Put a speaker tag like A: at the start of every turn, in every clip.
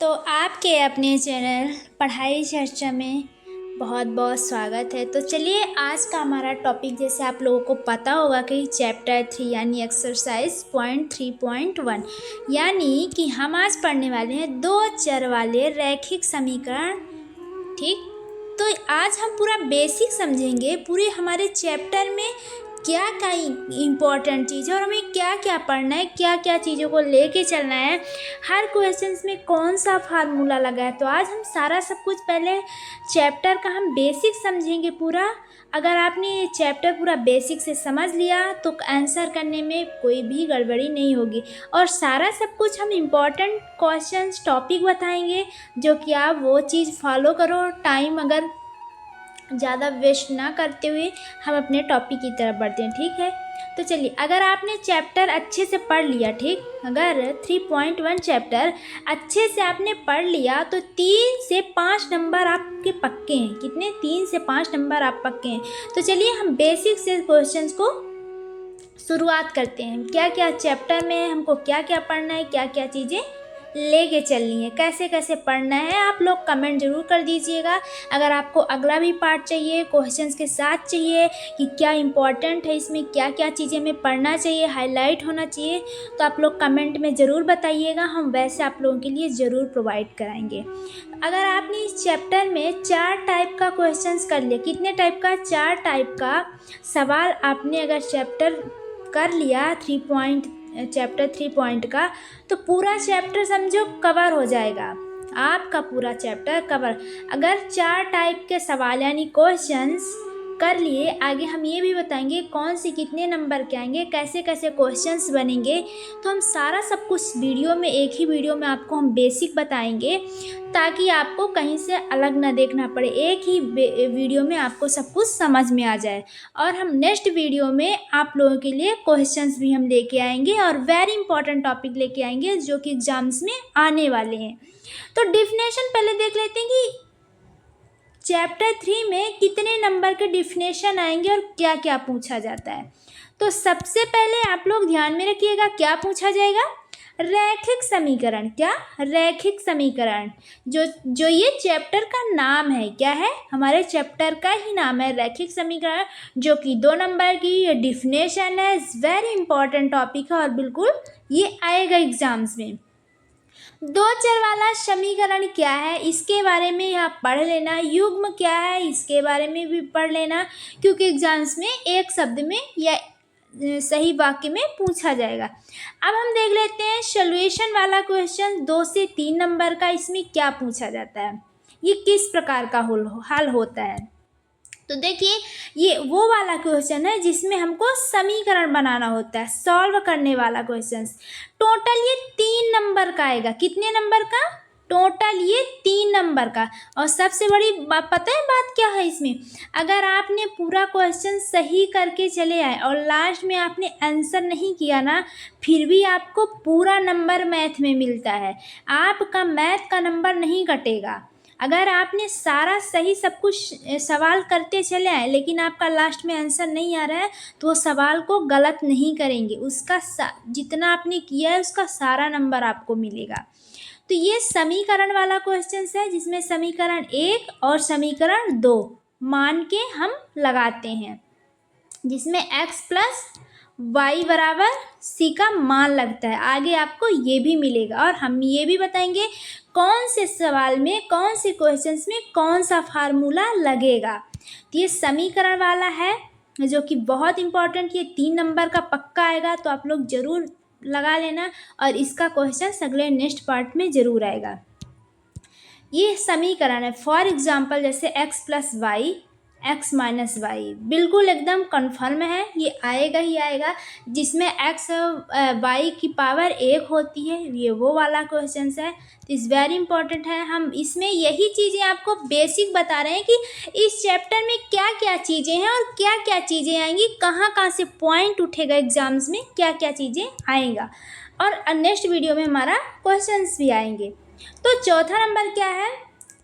A: तो आपके अपने चैनल पढ़ाई चर्चा में बहुत बहुत स्वागत है। तो चलिए आज का हमारा टॉपिक, जैसे आप लोगों को पता होगा कि चैप्टर 3 यानी एक्सरसाइज पॉइंट 3.1 यानी कि हम आज पढ़ने वाले हैं दो चर वाले रैखिक समीकरण। ठीक, तो आज हम पूरा बेसिक समझेंगे पूरे हमारे चैप्टर में क्या क्या इम्पोर्टेंट चीज़ है और हमें क्या क्या पढ़ना है, क्या क्या चीज़ों को लेके चलना है, हर क्वेश्चंस में कौन सा फार्मूला लगा है। तो आज हम सारा सब कुछ पहले चैप्टर का हम बेसिक समझेंगे पूरा। अगर आपने ये चैप्टर पूरा बेसिक से समझ लिया तो आंसर करने में कोई भी गड़बड़ी नहीं होगी। और सारा सब कुछ हम इम्पोर्टेंट क्वेश्चंस टॉपिक बताएंगे जो कि आप वो चीज़ फॉलो करो। टाइम अगर ज़्यादा वेस्ट ना करते हुए हम अपने टॉपिक की तरफ बढ़ते हैं। ठीक है, तो चलिए, अगर आपने चैप्टर अच्छे से पढ़ लिया, ठीक, अगर 3.1 चैप्टर अच्छे से आपने पढ़ लिया तो 3 से 5 नंबर आपके पक्के हैं। कितने? 3 से 5 नंबर आप पक्के हैं। तो चलिए हम बेसिक से क्वेश्चंस को शुरुआत करते हैं। क्या क्या चैप्टर में हमको क्या क्या पढ़ना है, क्या क्या चीज़ें लेके चलनी है, कैसे कैसे पढ़ना है, आप लोग कमेंट जरूर कर दीजिएगा। अगर आपको अगला भी पार्ट चाहिए, क्वेश्चंस के साथ चाहिए कि क्या इंपॉर्टेंट है इसमें, क्या क्या चीज़ें हमें पढ़ना चाहिए, हाईलाइट होना चाहिए, तो आप लोग कमेंट में ज़रूर बताइएगा। हम वैसे आप लोगों के लिए ज़रूर प्रोवाइड कराएंगे। अगर आपने इस चैप्टर में 4 टाइप का क्वेश्चंस कर लिया, कितने टाइप का? 4 टाइप का सवाल आपने अगर चैप्टर कर लिया चैप्टर 3 पॉइंट का, तो पूरा चैप्टर समझो कवर हो जाएगा, आपका पूरा चैप्टर कवर। अगर 4 टाइप के सवाल यानी क्वेश्चंस कर लिए, आगे हम ये भी बताएंगे कौन से कितने नंबर के आएंगे, कैसे कैसे क्वेश्चंस बनेंगे। तो हम सारा सब कुछ वीडियो में, एक ही वीडियो में आपको हम बेसिक बताएंगे ताकि आपको कहीं से अलग ना देखना पड़े, एक ही वीडियो में आपको सब कुछ समझ में आ जाए। और हम नेक्स्ट वीडियो में आप लोगों के लिए क्वेश्चंस भी हम लेके आएंगे और वेरी इंपॉर्टेंट टॉपिक लेके आएंगे जो कि एग्जाम्स में आने वाले हैं। तो डिफिनेशन पहले देख लेते हैं कि चैप्टर 3 में कितने नंबर के डिफिनेशन आएंगे और क्या क्या पूछा जाता है। तो सबसे पहले आप लोग ध्यान में रखिएगा, क्या पूछा जाएगा? रैखिक समीकरण। क्या? रैखिक समीकरण। जो ये चैप्टर का नाम है, क्या है? हमारे चैप्टर का ही नाम है रैखिक समीकरण, जो कि 2 नंबर की ये डिफिनेशन है। वेरी इंपॉर्टेंट टॉपिक है और बिल्कुल ये आएगा एग्जाम्स में। दो चर वाला समीकरण क्या है इसके बारे में आप पढ़ लेना। युग्म क्या है इसके बारे में भी पढ़ लेना, क्योंकि एग्जाम्स में एक शब्द में या सही वाक्य में पूछा जाएगा। अब हम देख लेते हैं सॉल्यूशन वाला क्वेश्चन 2 से 3 नंबर का। इसमें क्या पूछा जाता है, ये किस प्रकार का हल होता है। तो देखिए, ये वो वाला क्वेश्चन है जिसमें हमको समीकरण बनाना होता है, सॉल्व करने वाला क्वेश्चन। टोटल ये 3 नंबर का आएगा। कितने नंबर का? टोटल ये 3 नंबर का। और सबसे बड़ी पता है बात क्या है इसमें? अगर आपने पूरा क्वेश्चन सही करके चले आए और लास्ट में आपने आंसर नहीं किया ना, फिर भी आपको पूरा नंबर मैथ में मिलता है। आपका मैथ का नंबर नहीं कटेगा। अगर आपने सारा सही सब कुछ सवाल करते चले आए लेकिन आपका लास्ट में आंसर नहीं आ रहा है, तो वो सवाल को गलत नहीं करेंगे, उसका जितना आपने किया है उसका सारा नंबर आपको मिलेगा। तो ये समीकरण वाला क्वेश्चन है जिसमें समीकरण 1 और समीकरण 2 मान के हम लगाते हैं, जिसमें x प्लस वाई बराबर सी का मान लगता है। आगे आपको ये भी मिलेगा और हम ये भी बताएंगे कौन से सवाल में, कौन से क्वेश्चंस में कौन सा फार्मूला लगेगा। तो ये समीकरण वाला है जो कि बहुत इंपॉर्टेंट, ये 3 नंबर का पक्का आएगा, तो आप लोग ज़रूर लगा लेना और इसका क्वेश्चन अगले नेक्स्ट पार्ट में ज़रूर आएगा। ये समीकरण है, फॉर एग्जाम्पल जैसे x plus y, x minus y, बिल्कुल एकदम कन्फर्म है, ये आएगा ही आएगा। जिसमें x वाई की पावर 1 होती है, ये वो वाला क्वेश्चन है। तो इस वेरी इंपॉर्टेंट है। हम इसमें यही चीज़ें आपको बेसिक बता रहे हैं कि इस चैप्टर में क्या क्या चीज़ें हैं और क्या क्या चीज़ें आएंगी, कहाँ कहाँ से पॉइंट उठेगा एग्जाम्स में, क्या क्या चीज़ें आएगा। और नेक्स्ट वीडियो में हमारा क्वेश्चंस भी आएंगे। तो चौथा नंबर क्या है?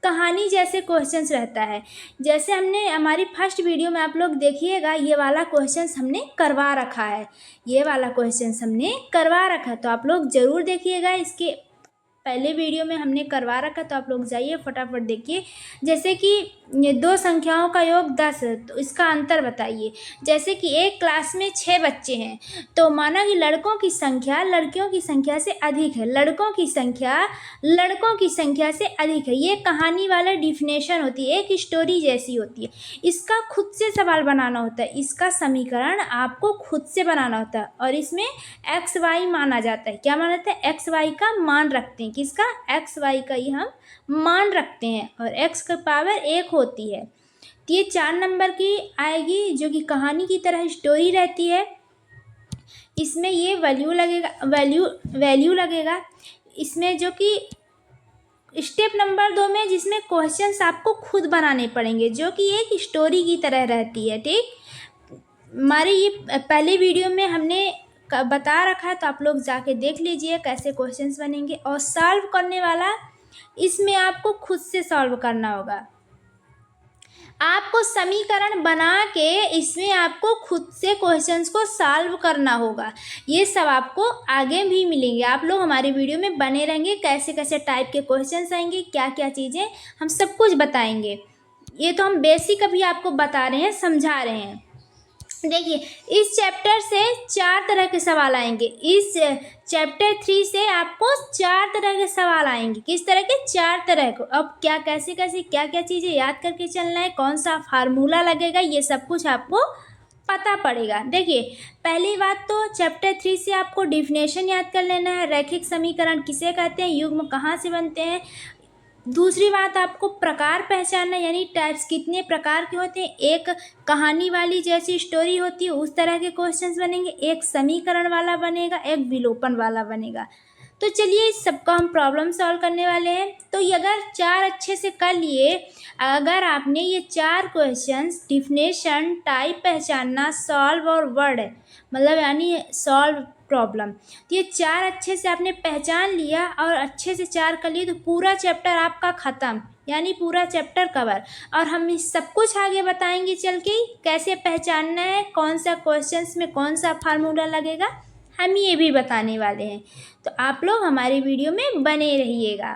A: कहानी जैसे क्वेश्चंस रहता है। जैसे हमने हमारी फर्स्ट वीडियो में आप लोग देखिएगा, ये वाला क्वेश्चंस हमने करवा रखा है, ये वाला क्वेश्चंस हमने करवा रखा है, तो आप लोग ज़रूर देखिएगा। इसके पहले वीडियो में हमने करवा रखा, तो आप लोग जाइए फटाफट देखिए। जैसे कि ये दो संख्याओं का योग 10 है, तो इसका अंतर बताइए। जैसे कि एक क्लास में 6 बच्चे हैं, तो माना कि लड़कों की संख्या लड़कियों की संख्या से अधिक है, लड़कों की संख्या लड़कों की संख्या से अधिक है। ये कहानी वाला डिफिनेशन होती है, एक स्टोरी जैसी होती है। इसका खुद से सवाल बनाना होता है, इसका समीकरण आपको खुद से बनाना होता है। और इसमें एक्स वाई माना जाता है। क्या माना जाता है? एक्स वाई का मान रखते हैं। किसका? एक्स वाई का ही हम मान रखते हैं, और एक्स का पावर 1 होती है। तो ये 4 नंबर की आएगी, जो कि कहानी की तरह स्टोरी रहती है। इसमें ये वैल्यू लगेगा इसमें, जो कि स्टेप नंबर 2 में, जिसमें क्वेश्चंस आपको खुद बनाने पड़ेंगे, जो कि एक स्टोरी की तरह रहती है। ठीक, हमारे ये पहले वीडियो में हमने बता रखा है, तो आप लोग जाके देख लीजिए कैसे क्वेश्चंस बनेंगे। और सॉल्व करने वाला इसमें आपको खुद से सॉल्व करना होगा। आपको समीकरण बना के इसमें आपको खुद से क्वेश्चंस को सॉल्व करना होगा। ये सब आपको आगे भी मिलेंगे। आप लोग हमारी वीडियो में बने रहेंगे, कैसे कैसे टाइप के क्वेश्चंस आएंगे, क्या क्या चीज़ें, हम सब कुछ बताएंगे। ये तो हम बेसिक अभी आपको बता रहे हैं, समझा रहे हैं। देखिए, इस चैप्टर से 4 तरह के सवाल आएंगे। इस चैप्टर 3 से आपको 4 तरह के सवाल आएंगे। किस तरह के? 4 तरह को। अब क्या कैसे कैसे क्या क्या चीज़ें याद करके चलना है, कौन सा फार्मूला लगेगा, ये सब कुछ आपको पता पड़ेगा। देखिए, पहली बात तो चैप्टर 3 से आपको डिफिनेशन याद कर लेना है। रैखिक समीकरण किसे कहते हैं, युग्म कहाँ से बनते हैं। दूसरी बात, आपको प्रकार पहचानना, यानी टाइप्स कितने प्रकार के होते हैं। एक कहानी वाली जैसी स्टोरी होती है, उस तरह के क्वेश्चंस बनेंगे। एक समीकरण वाला बनेगा, एक विलोपन वाला बनेगा। तो चलिए, इस सबका हम प्रॉब्लम सॉल्व करने वाले हैं। तो ये अगर 4 अच्छे से कर लिए, अगर आपने ये 4 क्वेश्चंस डिफिनेशन, टाइप पहचानना, सॉल्व और वर्ड, मतलब यानी सॉल्व प्रॉब्लम, तो ये 4 अच्छे से आपने पहचान लिया और अच्छे से 4 कर लिए, तो पूरा चैप्टर आपका ख़त्म, यानी पूरा चैप्टर कवर। और हम इस सब कुछ आगे बताएंगे चल के, कैसे पहचानना है, कौन सा क्वेश्चंस में कौन सा फार्मूला लगेगा, हम ये भी बताने वाले हैं। तो आप लोग हमारी वीडियो में बने रहिएगा।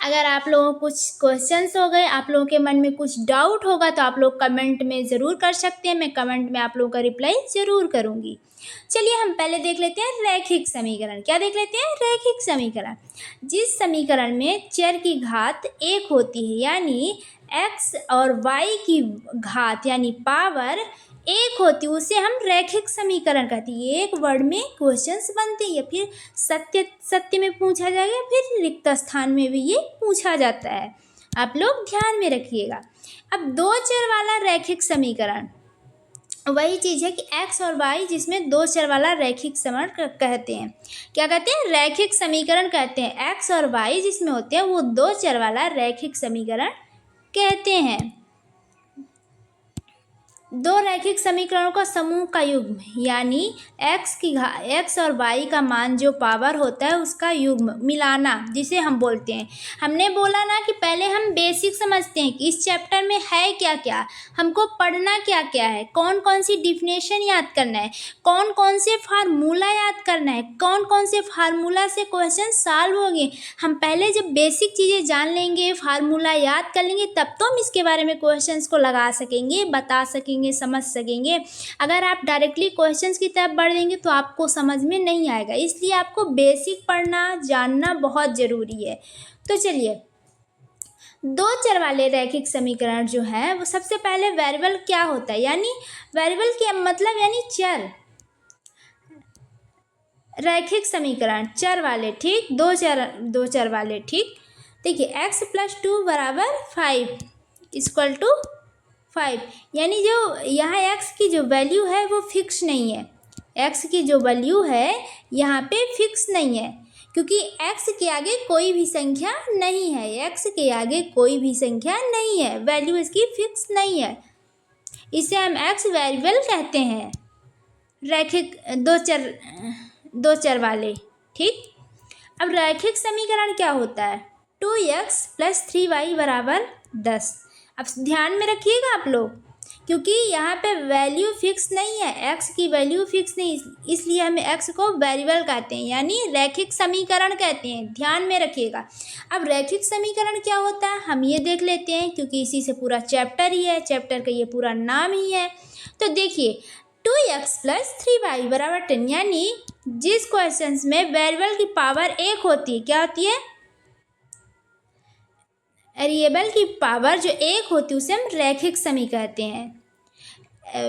A: अगर आप लोगों को कुछ क्वेश्चंस हो गए, आप लोगों के मन में कुछ डाउट होगा, तो आप लोग कमेंट में ज़रूर कर सकते हैं। मैं कमेंट में आप लोगों का रिप्लाई ज़रूर करूँगी। चलिए, हम पहले देख लेते हैं रैखिक समीकरण। क्या देख लेते हैं? रैखिक समीकरण। जिस समीकरण में चर की घात 1 होती है, यानी x और y की घात यानी पावर 1 होती है, उसे हम रैखिक समीकरण कहते हैं। ये एक वर्ड में क्वेश्चंस बनते हैं, या फिर सत्य में पूछा जाएगा, फिर रिक्त स्थान में भी ये पूछा जाता है। आप लोग ध्यान में रखिएगा। अब 2 चर वाला रैखिक समीकरण वही चीज़ है कि x और y, जिसमें 2 चर वाला रैखिक समीकरण कहते हैं। क्या कहते हैं? रैखिक समीकरण कहते हैं। x और y जिसमें होते हैं, वो 2 चर वाला रैखिक समीकरण कहते हैं। 2 रैखिक समीकरणों का समूह का युग्म, यानी x और y का मान जो पावर होता है, उसका युग्म मिलाना, जिसे हम बोलते हैं। हमने बोला ना कि पहले हम बेसिक समझते हैं कि इस चैप्टर में है क्या क्या, हमको पढ़ना क्या क्या है, कौन कौन सी डिफिनेशन याद करना है, कौन कौन से फार्मूला याद करना है, कौन कौन से फार्मूला से क्वेश्चन सॉल्व होंगे। हम पहले जब बेसिक चीज़ें जान लेंगे, फार्मूला याद कर लेंगे, तब तो हम इसके बारे में क्वेश्चंस को लगा सकेंगे, बता सकेंगे, समझ सकेंगे। अगर आप डायरेक्टली क्वेश्चंस की तरफ बढ़ देंगे, तो आपको समझ में नहीं आएगा। इसलिए आपको बेसिक पढ़ना, जानना बहुत ज़रूरी है। तो चलिए, 2 चर वाले रैखिक समीकरण जो है, वो सबसे पहले वेरिएबल क्या होता है, यानी वेरिएबल के मतलब यानी चर। रैखिक समीकरण चर वाले, ठीक, 2 चर वाले, ठीक। देखिए, x + 2 = 5 = 5, यानी जो यहाँ x की जो वैल्यू है वो फिक्स नहीं है। x की जो वैल्यू है यहाँ पे फिक्स नहीं है, क्योंकि x के आगे कोई भी संख्या नहीं है। x के आगे कोई भी संख्या नहीं है, वैल्यू इसकी फिक्स नहीं है। इसे हम x वेरिएबल कहते हैं। रैखिक 2 चर वाले, ठीक। अब रैखिक समीकरण क्या होता है? 2x + 3y = 10। अब ध्यान में रखिएगा आप लोग क्योंकि यहाँ पे वैल्यू फिक्स नहीं है, एक्स की वैल्यू फिक्स नहीं, इसलिए हम एक्स को वेरिएबल कहते हैं, यानी रैखिक समीकरण कहते हैं, ध्यान में रखिएगा। अब रैखिक समीकरण क्या होता है हम ये देख लेते हैं, क्योंकि इसी से पूरा चैप्टर ही है, चैप्टर का ये पूरा नाम ही है। तो देखिए 2x + 3y = 10, यानी जिस क्वेश्चन में वेरिएबल की पावर 1 होती है, क्या होती है, वेरिएबल की पावर जो 1 होती है उसे हम रैखिक समीकरण कहते हैं।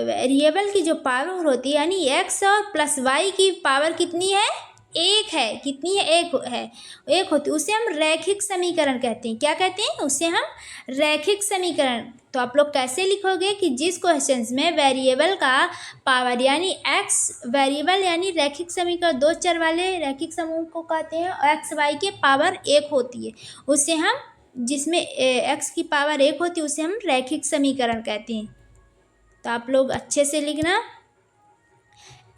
A: वेरिएबल की जो पावर होती है, यानी x और प्लस y की पावर कितनी है, 1 है, कितनी है, 1 है, 1 होती है, उसे हम रैखिक समीकरण कहते हैं। क्या कहते हैं, उसे हम रैखिक समीकरण। तो आप लोग कैसे लिखोगे कि जिस क्वेश्चन में वेरिएबल का पावर यानी x, वेरिएबल यानी रैखिक समीकरण, दो चर वाले रैखिक समूह को कहते हैं, और x y के पावर 1 होती है, उसे हम, जिसमें x की पावर 1 होती है उसे हम रैखिक समीकरण कहते हैं। तो आप लोग अच्छे से लिखना।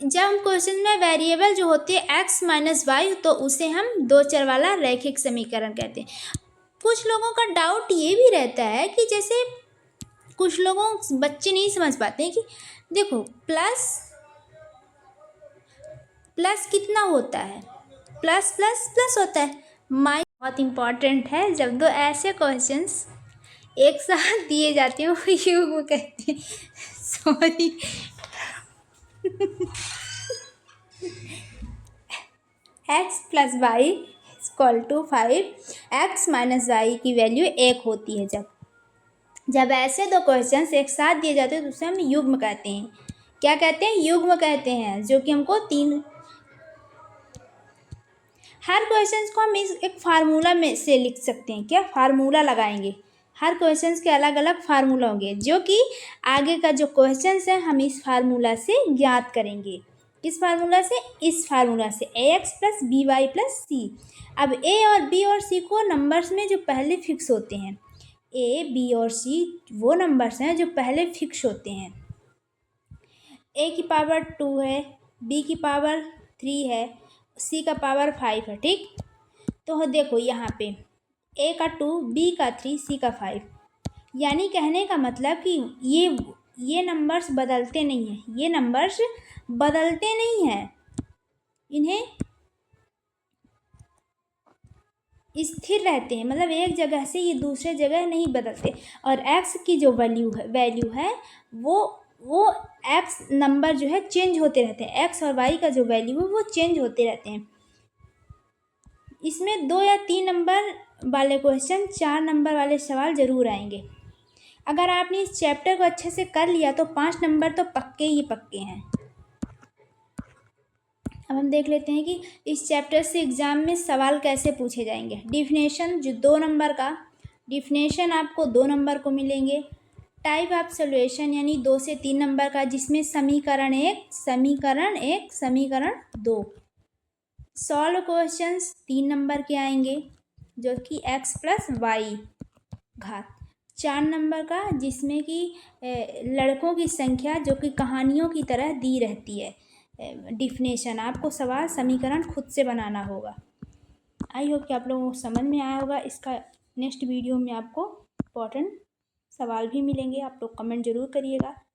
A: जब हम क्वेश्चन में वेरिएबल जो होती है x - y, तो उसे हम दो चर वाला रैखिक समीकरण कहते हैं। कुछ लोगों का डाउट ये भी रहता है कि जैसे कुछ लोगों बच्चे नहीं समझ पाते हैं कि देखो प्लस कितना होता है, प्लस प्लस प्लस होता है, बहुत इम्पॉर्टेंट है। जब दो ऐसे क्वेश्चंस एक साथ दिए जाते हैं वो युग्म कहते हैं, sorry x + y = 5, x - y की वैल्यू 1 होती है। जब ऐसे दो क्वेश्चंस एक साथ दिए जाते हैं तो उसे हम युग्म कहते हैं। क्या कहते हैं, युग्म कहते हैं, जो कि हमको हर क्वेश्चंस को हम एक फार्मूला में से लिख सकते हैं। क्या, फार्मूला लगाएंगे, हर क्वेश्चंस के अलग अलग फार्मूला होंगे, जो कि आगे का जो क्वेश्चंस है हम इस फार्मूला से ज्ञात करेंगे। किस फार्मूला से, इस फार्मूला से, ax + by + c। अब a और b और c को नंबर्स में जो पहले फिक्स होते हैं, a, b और c वो नंबर्स हैं जो पहले फिक्स होते हैं। a की पावर 2 है, b की पावर 3 है, c का पावर 5 है, ठीक। तो देखो यहाँ पे a का 2, b का 3, c का 5, यानी कहने का मतलब कि ये नंबर्स बदलते नहीं हैं, ये नंबर्स बदलते नहीं हैं, इन्हें स्थिर रहते हैं, मतलब एक जगह से ये दूसरे जगह नहीं बदलते। और x की जो वैल्यू है वो x नंबर जो है चेंज होते रहते हैं, x और y का जो वैल्यू है वो चेंज होते रहते हैं। इसमें 2 या 3 नंबर वाले क्वेश्चन, 4 नंबर वाले सवाल ज़रूर आएंगे। अगर आपने इस चैप्टर को अच्छे से कर लिया तो 5 नंबर तो पक्के ही पक्के हैं। अब हम देख लेते हैं कि इस चैप्टर से एग्ज़ाम में सवाल कैसे पूछे जाएंगे। डिफिनेशन, जो 2 नंबर का डिफिनेशन आपको 2 नंबर को मिलेंगे। टाइप ऑफ सॉल्यूशन, यानी 2 से 3 नंबर का, जिसमें समीकरण 1, समीकरण 2। सॉल्व क्वेश्चंस 3 नंबर के आएंगे, जो कि x + y घात। 4 नंबर का, जिसमें कि लड़कों की संख्या जो कि कहानियों की तरह दी रहती है। डिफिनेशन, आपको सवाल समीकरण खुद से बनाना होगा। आई होप कि आप लोगों को समझ में आया होगा। इसका नेक्स्ट वीडियो में आपको इम्पोर्टेंट सवाल भी मिलेंगे, आप लोग कमेंट ज़रूर करिएगा।